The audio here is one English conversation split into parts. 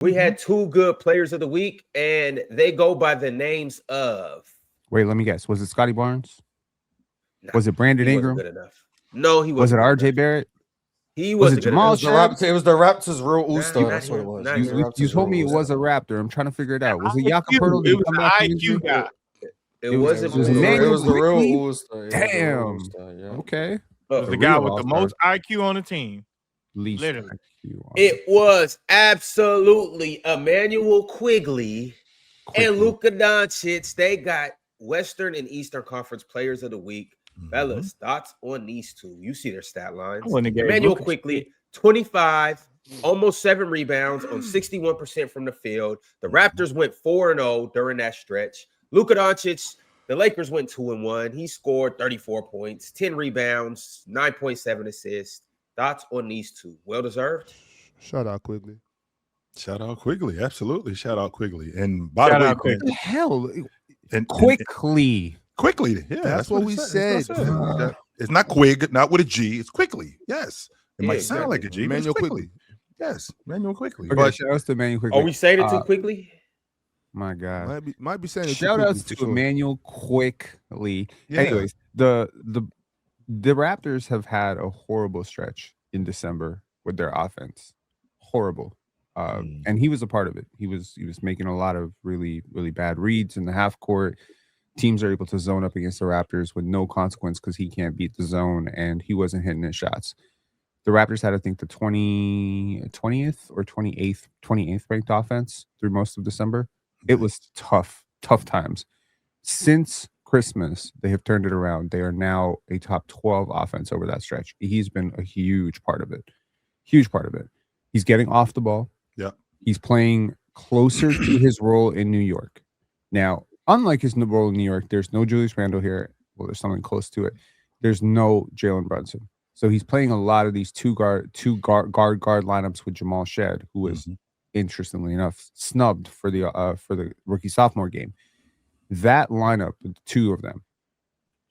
We had two good players of the week, and they go by the names of. Wait, let me guess. Was it Scotty Barnes? Nah, Was it Brandon he Ingram? wasn't good enough. No, he Was it wasn't good RJ enough. Barrett? He Was it wasn't good Jamal enough. Shed? It was the Raptors' real Nah, All-Star. not That's what it him. was. Not It was him. the You Raptors' told real me it All-Star. was a Raptor. I'm trying to figure it out. Was it IQ. Jakob Poeltl? Did It he was come the back from IQ injury? guy. It It was wasn't. It was Emmanuel the real Quickley? All-Star. Yeah, Damn. All-Star, yeah. Okay. It was A the guy real with the all-star. most IQ on the team. Least Literally. IQ on It was absolutely Emmanuel Quickley and Luka Doncic. They got Western and Eastern Conference Players of the Week. Fellas, thoughts on these two? You see their stat lines. I wouldn't have gave Emmanuel Luka Quickley, shit. 25, almost 7 rebounds on 61% from the field. The Raptors went 4-0 during that stretch. Luka Doncic, the Lakers went 2-1. He scored 34 points, 10 rebounds, 9.7 assists. Thoughts on these two? Well deserved. Shout out Quickley. Shout out Quickley. Absolutely. Shout out Quickley. And by Shout the way, out Quickley. What the hell? and Quickly. Quickly. Yeah, That's what we it said. said. It's not Quig, not with a G. It's Quickly. Yes. It Yeah, might sound exactly. like a G, but it's Manuel Quickly. Quickly. Yes, Manuel Quickly. Okay, But shout outs to Emmanuel Quickley. Are we saying it too quickly? My God. Might be saying it too Shout quickly outs for to sure. Emmanuel Quickley. Yeah. Anyways, the Raptors have had a horrible stretch in December with their offense. Horrible. And he was a part of it. He was making a lot of really, really bad reads in the half court. Teams are able to zone up against the Raptors with no consequence because he can't beat the zone and he wasn't hitting his shots. The Raptors had, I think, the 20th or 28th ranked offense through most of December. It was tough times. Since Christmas, they have turned it around. They are now a top 12 offense over that stretch. He's been a huge part of it. Huge part of it. He's getting off the ball. Yeah. He's playing closer to his role in New York. Now, unlike his role in New York, there's no Julius Randle here. Well, there's something close to it. There's no Jalen Brunson. So he's playing a lot of these two guard lineups with Jamal Shed, who was interestingly enough snubbed for the rookie sophomore game. That lineup, the two of them,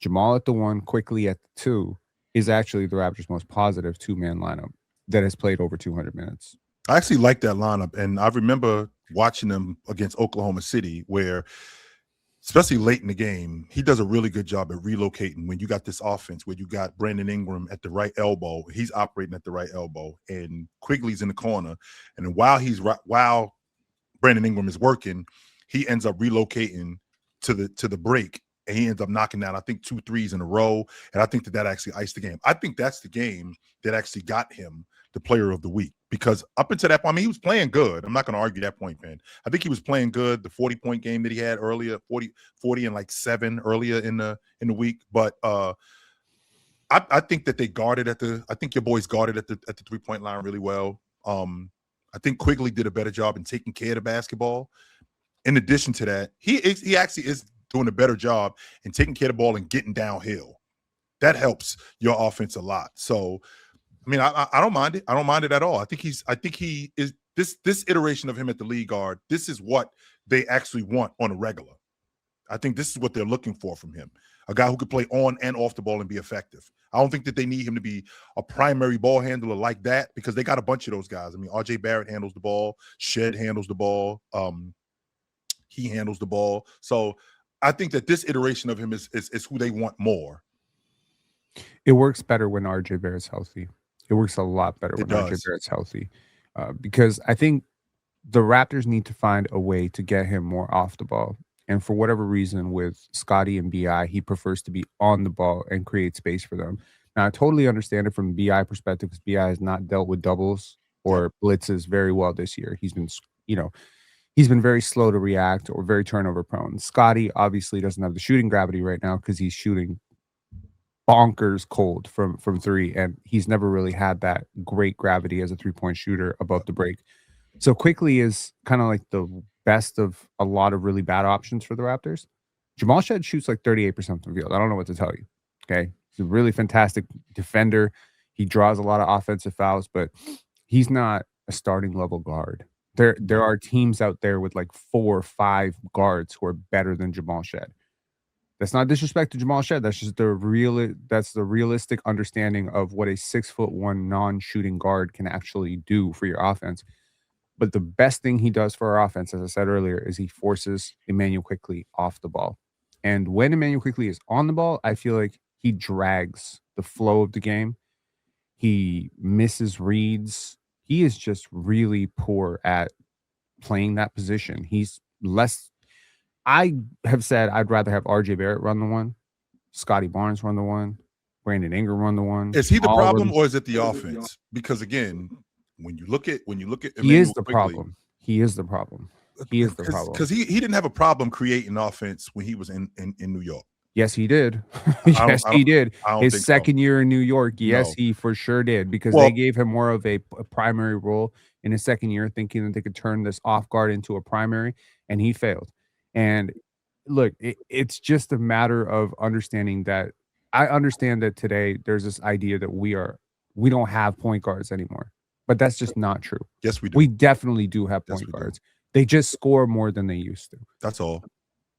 Jamal at the 1, Quickley at the 2, is actually the Raptors' most positive 2-man lineup that has played over 200 minutes. I actually like that lineup, and I remember watching them against Oklahoma City, where, especially late in the game, he does a really good job at relocating when you got this offense where you got Brandon Ingram at the right elbow. He's operating at the right elbow, and Quigley's in the corner. And then while Brandon Ingram is working, he ends up relocating to the break, and he ends up knocking down, I think, 2 threes in a row. And I think that actually iced the game. I think that's the game that actually got him the player of the week, because up until that point, I mean, he was playing good. I'm not going to argue that point, man. I think he was playing good. The 40-point game that he had earlier, 40 and like 7 earlier in the week. But I think that they guarded I think your boys guarded at the 3-point line really well. I think Quigley did a better job in taking care of the basketball. In addition to that, he actually is doing a better job in taking care of the ball and getting downhill. That helps your offense a lot. So, I mean, I don't mind it. I don't mind it at all. I think he is this iteration of him at the lead guard. This is what they actually want on a regular. I think this is what they're looking for from him. A guy who could play on and off the ball and be effective. I don't think that they need him to be a primary ball handler like that, because they got a bunch of those guys. I mean, RJ Barrett handles the ball. Shed handles the ball. He handles the ball. So I think that this iteration of him is who they want more. It works better when RJ Barrett's healthy. It works a lot better when RJ Barrett's healthy, because I think the Raptors need to find a way to get him more off the ball. And for whatever reason, with Scotty and BI, he prefers to be on the ball and create space for them. Now, I totally understand it from BI perspective, because BI has not dealt with doubles or blitzes very well this year. He's been very slow to react or very turnover prone. Scotty obviously doesn't have the shooting gravity right now because he's shooting bonkers cold from 3, and he's never really had that great gravity as a 3-point shooter above the break. So Quickley is kind of like the best of a lot of really bad options for the Raptors. Jamal Shed shoots like 38% from the field. I don't know what to tell you. Okay. He's a really fantastic defender. He draws a lot of offensive fouls, but he's not a starting level guard. There are teams out there with like 4 or 5 guards who are better than Jamal Shed. That's not disrespect to Jamal Shed. That's just the realistic understanding of what a 6'1" non-shooting guard can actually do for your offense. But the best thing he does for our offense, as I said earlier, is he forces Immanuel Quickley off the ball. And when Immanuel Quickley is on the ball, I feel like he drags the flow of the game. He misses reads. He is just really poor at playing that position. He's less. I have said I'd rather have RJ Barrett run the one, Scotty Barnes run the one, Brandon Ingram run the one. Is he the problem or is it the offense? Because again, when you look at he is the Quickley, problem. He is the problem. He is the problem. Because he didn't have a problem creating offense when he was in New York. Yes, he did. Yes, he did. His second year in New York, yes, he for sure did, because they gave him more of a primary role in his second year, thinking that they could turn this off guard into a primary, and he failed. And look, it's just a matter of understanding that. I understand that today there's this idea that we don't have point guards anymore, but that's just not true. Yes, we do. We definitely do have point guards. They just score more than they used to. That's all.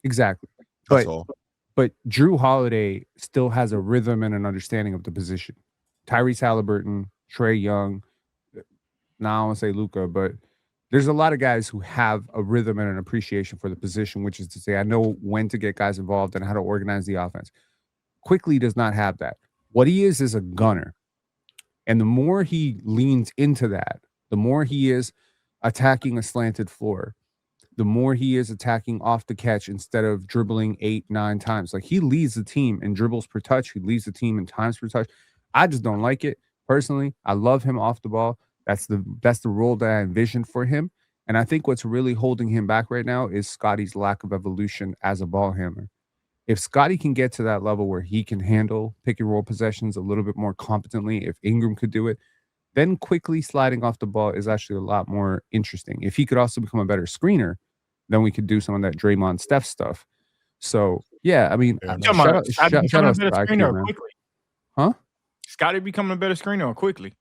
Exactly. That's all. But Drew Holiday still has a rhythm and an understanding of the position. Tyrese Halliburton, Trae Young, now I don't want to say Luka, but there's a lot of guys who have a rhythm and an appreciation for the position, which is to say, I know when to get guys involved and how to organize the offense. Quickley does not have that. What he is a gunner. And the more he leans into that, the more he is attacking a slanted floor, the more he is attacking off the catch instead of dribbling 8-9 times. Like, he leads the team in dribbles per touch. He leads the team in times per touch. I just don't like it personally. I love him off the ball. That's the role that I envisioned for him. And I think what's really holding him back right now is Scotty's lack of evolution as a ball handler. If Scotty can get to that level where he can handle pick and roll possessions a little bit more competently, if Ingram could do it, then Quickley sliding off the ball is actually a lot more interesting. If he could also become a better screener, then we could do some of that Draymond Steph stuff. So, yeah, I mean, shout out to IQ, man. Quickley. Huh? Scotty becoming a better screener or Quickley?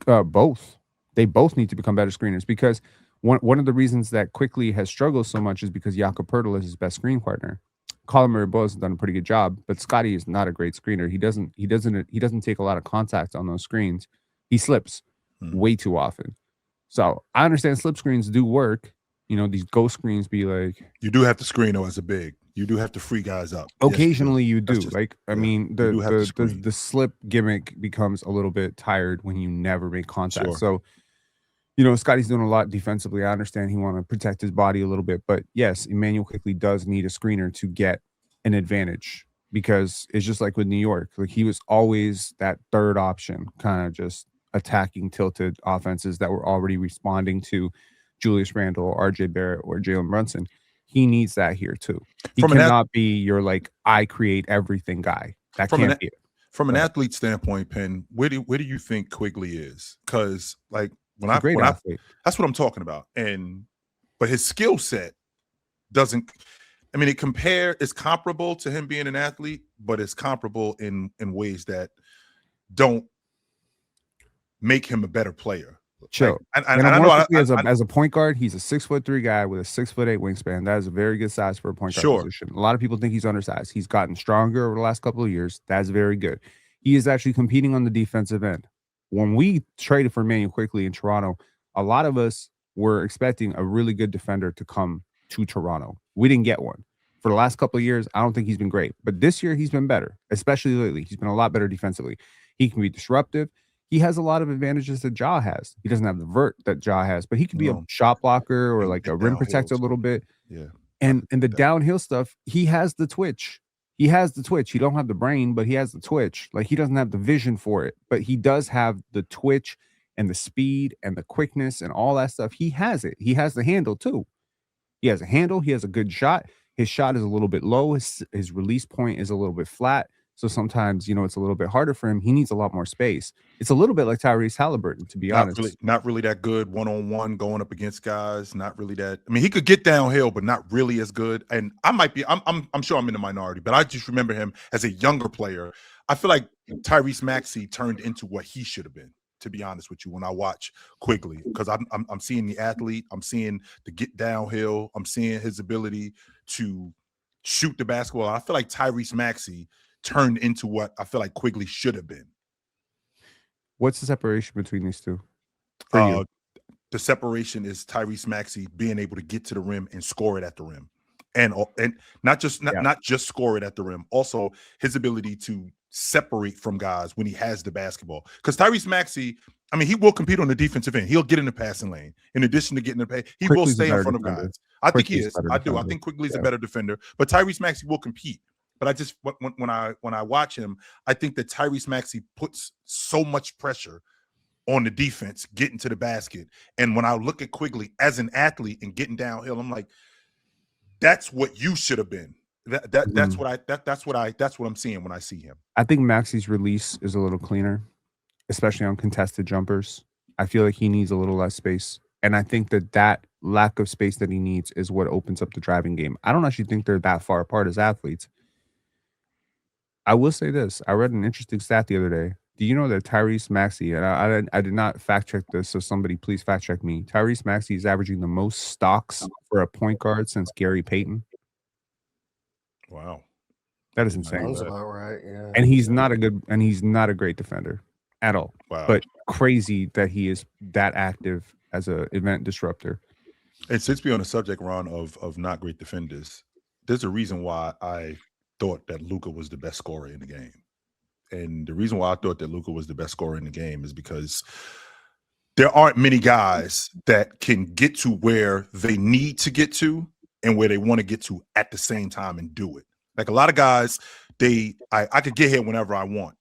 Both. They both need to become better screeners, because one of the reasons that Quickley has struggled so much is because Jakob Poeltl is his best screen partner. Colin Murray-Boyles has done a pretty good job, but Scotty is not a great screener. He doesn't take a lot of contact on those screens. He slips way too often. So I understand slip screens do work. You know, these ghost screens be like, you do have to screen though as a big. You do have to free guys up. Occasionally you do. I mean, the slip gimmick becomes a little bit tired when you never make contact. Sure. So, you know, Scotty's doing a lot defensively. I understand he want to protect his body a little bit, but yes, Immanuel Quickley does need a screener to get an advantage, because it's just like with New York. Like, he was always that third option, kind of just attacking tilted offenses that were already responding to Julius Randle or RJ Barrett or Jalen Brunson. He needs that here too. He cannot be your like, I create everything guy. That can't be it. From an athlete standpoint, Penn, where do you think Quickley is? Because like that's what I'm talking about. But his skill set doesn't. I mean, it's comparable to him being an athlete, but it's comparable in ways that don't make him a better player. Chill. As a point guard, he's a 6'3" guy with a 6'8" wingspan. That is a very good size for a point guard position. A lot of people think he's undersized. He's gotten stronger over the last couple of years. That's very good. He is actually competing on the defensive end. When we traded for Immanuel Quickley in Toronto, a lot of us were expecting a really good defender to come to Toronto. We didn't get one. For the last couple of years, I don't think he's been great. But this year, he's been better, especially lately. He's been a lot better defensively. He can be disruptive. He has a lot of advantages that Ja has. He doesn't have the vert that Ja has, but he can be a shot blocker or like a rim protector a little bit. Yeah. And the downhill stuff, he has the twitch. He has the twitch. He don't have the brain, but he has the twitch. Like, he doesn't have the vision for it, but he does have the twitch and the speed and the quickness and all that stuff. He has it. He has the handle too. He has a handle. He has a good shot. His shot is a little bit low. His release point is a little bit flat. So sometimes, you know, it's a little bit harder for him. He needs a lot more space. It's a little bit like Tyrese Halliburton, to be honest. Not really that good one-on-one going up against guys. Not really that. I mean, he could get downhill, but not really as good. And I'm sure I'm in the minority, but I just remember him as a younger player. I feel like Tyrese Maxey turned into what he should have been, to be honest with you, when I watch Quickley, because I'm seeing the athlete, I'm seeing the get downhill, I'm seeing his ability to shoot the basketball. I feel like Tyrese Maxey turned into what I feel like Quickley should have been. What's the separation between these two? the separation is Tyrese Maxey being able to get to the rim and score it at the rim. And not just score it at the rim, also his ability to separate from guys when he has the basketball. Because Tyrese Maxey, I mean, he will compete on the defensive end. He'll get in the passing lane. In addition to getting the pay, he will stay in front of guys. I think he is. I do. I think Quickley's a better defender, but Tyrese Maxey will compete. But I just when I watch him, I think that Tyrese Maxey puts so much pressure on the defense getting to the basket. And when I look at Quickley as an athlete and getting downhill, I'm like, that's what you should have been. That's what I'm seeing when I see him. I think Maxey's release is a little cleaner, especially on contested jumpers. I feel like he needs a little less space. And I think that lack of space that he needs is what opens up the driving game. I don't actually think they're that far apart as athletes. I will say this. I read an interesting stat the other day. Do you know that Tyrese Maxey, and I did not fact check this, so somebody please fact check me. Tyrese Maxey is averaging the most stocks for a point guard since Gary Payton. Wow. That is insane. Sounds about right, yeah. And he's not a great defender at all. Wow. But crazy that he is that active as an event disruptor. And since we're on the subject, Ron, of not great defenders, there's a reason why I thought that Luka was the best scorer in the game. And the reason why I thought that Luka was the best scorer in the game is because there aren't many guys that can get to where they need to get to and where they want to get to at the same time and do it. Like a lot of guys, I could get here whenever I want.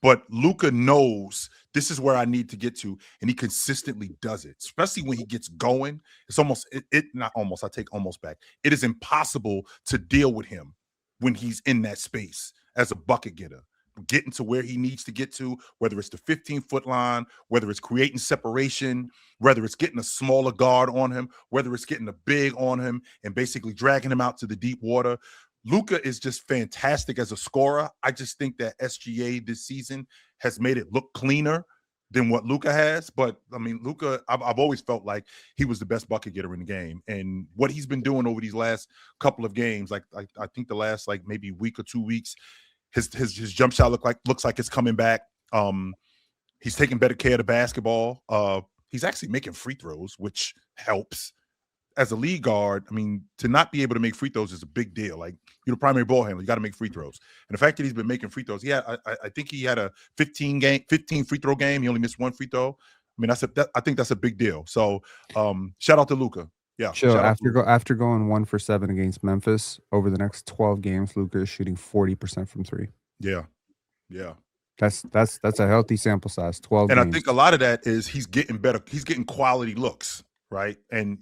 But Luka knows this is where I need to get to, and he consistently does it, especially when he gets going. It's almost, not almost, I take almost back. It is impossible to deal with him when he's in that space as a bucket getter, getting to where he needs to get to, whether it's the 15-foot line, whether it's creating separation, whether it's getting a smaller guard on him, whether it's getting a big on him and basically dragging him out to the deep water. Luka is just fantastic as a scorer. I just think that SGA this season has made it look cleaner than what Luka has. But, I mean, Luka, I've always felt like he was the best bucket getter in the game. And what he's been doing over these last couple of games, like I think the last like maybe week or 2 weeks, his jump shot looks like it's coming back. He's taking better care of the basketball. He's actually making free throws, which helps. As a lead guard, I mean, to not be able to make free throws is a big deal. Like, you're the primary ball handler, you got to make free throws. And the fact that he's been making free throws, I think he had a 15 free throw game. He only missed one free throw. I mean, I think that's a big deal. So, shout out to Luka. Yeah. Sure. After going 1 for 7 against Memphis, over the next 12 games, Luka is shooting 40% from 3. Yeah. Yeah. That's a healthy sample size. 12 and games. I think a lot of that is he's getting better. He's getting quality looks, right? And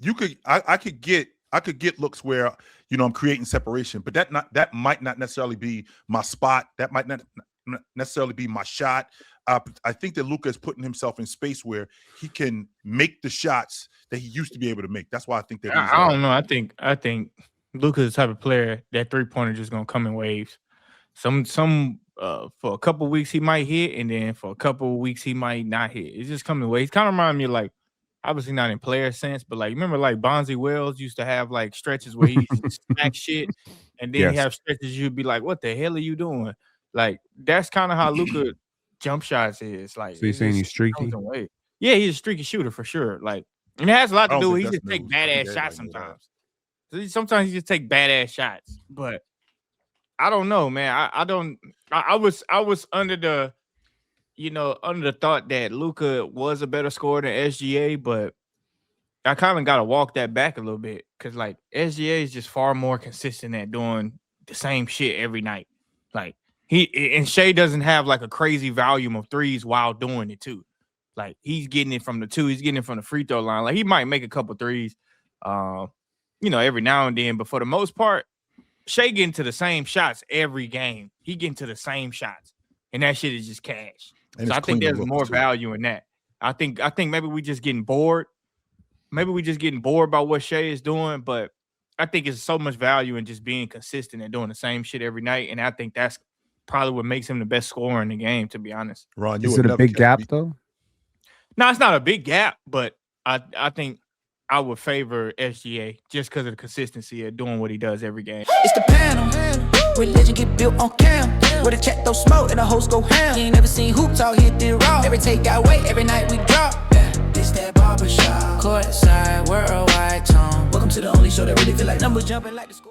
I could get looks where, you know, I'm creating separation, but that might not necessarily be my spot. That might not necessarily be my shot. I think that Luka is putting himself in space where he can make the shots that he used to be able to make. That's why I think that I don't know. I think Luka is the type of player that 3-pointer just gonna come in waves. Some for a couple of weeks he might hit, and then for a couple of weeks he might not hit. It's just coming in waves. Kind of remind me of, like, obviously not in player sense, but like, remember like Bonzi Wells used to have like stretches where he smack shit, and then he have stretches you'd be like, what the hell are you doing? Like, that's kind of how Luka jump shots is. Like, so you're saying he's streaky? Yeah, he's a streaky shooter for sure. Like, and it has a lot to do with he just take badass shots sometimes. Sometimes he just take badass shots, but I don't know, man. I was under the, you know, under the thought that Luka was a better scorer than SGA, but I kind of got to walk that back a little bit because, like, SGA is just far more consistent at doing the same shit every night. Like, Shea doesn't have like a crazy volume of threes while doing it too. Like, he's getting it from the 2, he's getting it from the free throw line. Like, he might make a couple threes, you know, every now and then, but for the most part, Shea getting to the same shots every game. He getting to the same shots, and that shit is just cash. So I think there's more value in that. I think maybe we just getting bored. Maybe we just getting bored by what Shea is doing, but I think it's so much value in just being consistent and doing the same shit every night. And I think that's probably what makes him the best scorer in the game, to be honest. Ron, is it a big gap though? No, it's not a big gap, but I think I would favor SGA just because of the consistency of doing what he does every game. It's the panel. Religion get built on cam. Where the check throw smoke and the host go ham. You ain't never seen hoops out here did raw. Every take I wait, every night we drop. This it's that barbershop. Courtside, worldwide tone. Welcome to the only show that really feel like numbers jumping like the score.